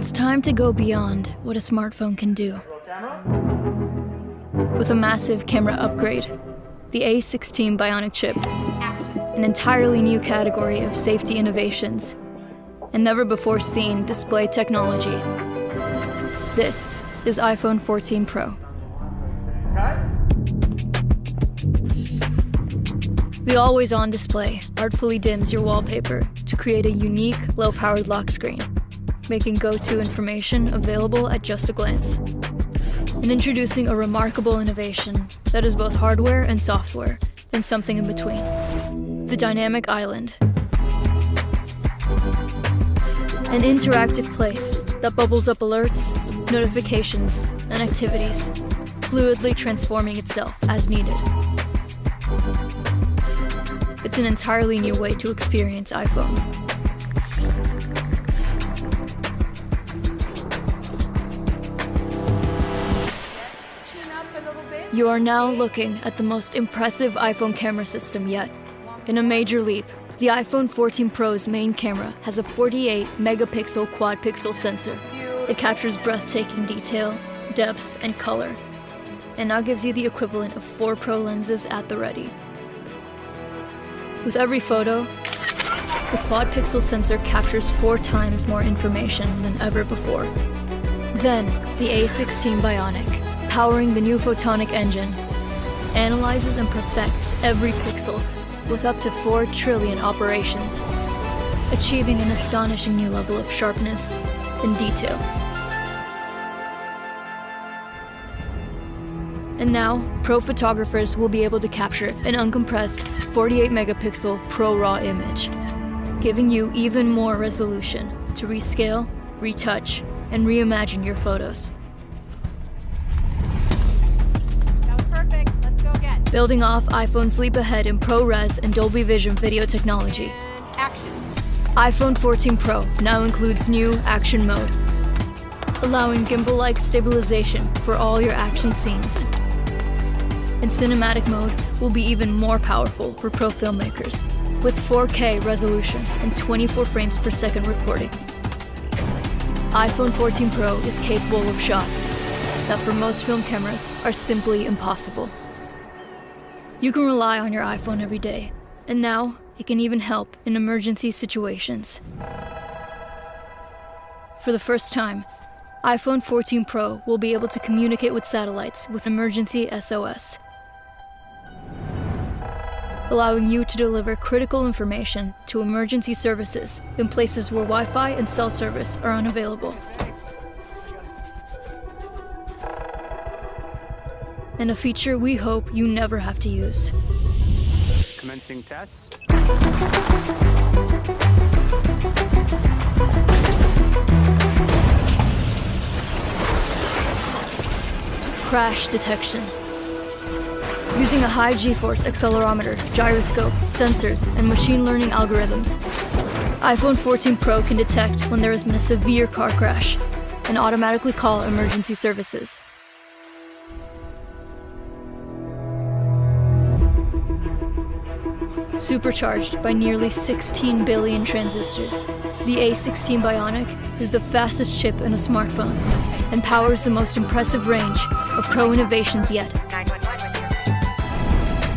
It's time to go beyond what a smartphone can do. With a massive camera upgrade, the A16 Bionic chip, an entirely new category of safety innovations, and never-before-seen display technology. This is iPhone 14 Pro. The always-on display artfully dims your wallpaper to create a unique, low-powered lock screen, making go-to information available at just a glance. And introducing a remarkable innovation that is both hardware and software, and something in between. The Dynamic Island. An interactive place that bubbles up alerts, notifications, and activities, fluidly transforming itself as needed. It's an entirely new way to experience iPhone. You are now looking at the most impressive iPhone camera system yet. In a major leap, the iPhone 14 Pro's main camera has a 48-megapixel quad-pixel sensor. It captures breathtaking detail, depth, and color, and now gives you the equivalent of 4 Pro lenses at the ready. With every photo, the quad-pixel sensor captures 4 times more information than ever before. Then, the A16 Bionic, powering the new photonic engine, analyzes and perfects every pixel with up to 4 trillion operations, achieving an astonishing new level of sharpness and detail. And now, pro photographers will be able to capture an uncompressed 48-megapixel Pro RAW image, giving you even more resolution to rescale, retouch, and reimagine your photos. That was perfect. Let's go again. Building off iPhone's leap ahead in ProRes and Dolby Vision video technology, Action. iPhone 14 Pro now includes new Action Mode, allowing gimbal-like stabilization for all your action scenes. And Cinematic Mode will be even more powerful for pro filmmakers, with 4K resolution and 24 frames per second recording. iPhone 14 Pro is capable of shots that for most film cameras are simply impossible. You can rely on your iPhone every day, and now it can even help in emergency situations. For the first time, iPhone 14 Pro will be able to communicate with satellites with emergency SOS, allowing you to deliver critical information to emergency services in places where Wi-Fi and cell service are unavailable. And a feature we hope you never have to use. Commencing tests. Crash detection. Using a high G-force accelerometer, gyroscope, sensors, and machine learning algorithms, iPhone 14 Pro can detect when there has been a severe car crash and automatically call emergency services. Supercharged by nearly 16 billion transistors, the A16 Bionic is the fastest chip in a smartphone and powers the most impressive range of Pro innovations yet.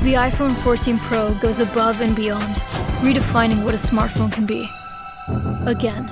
The iPhone 14 Pro goes above and beyond, redefining what a smartphone can be. Again.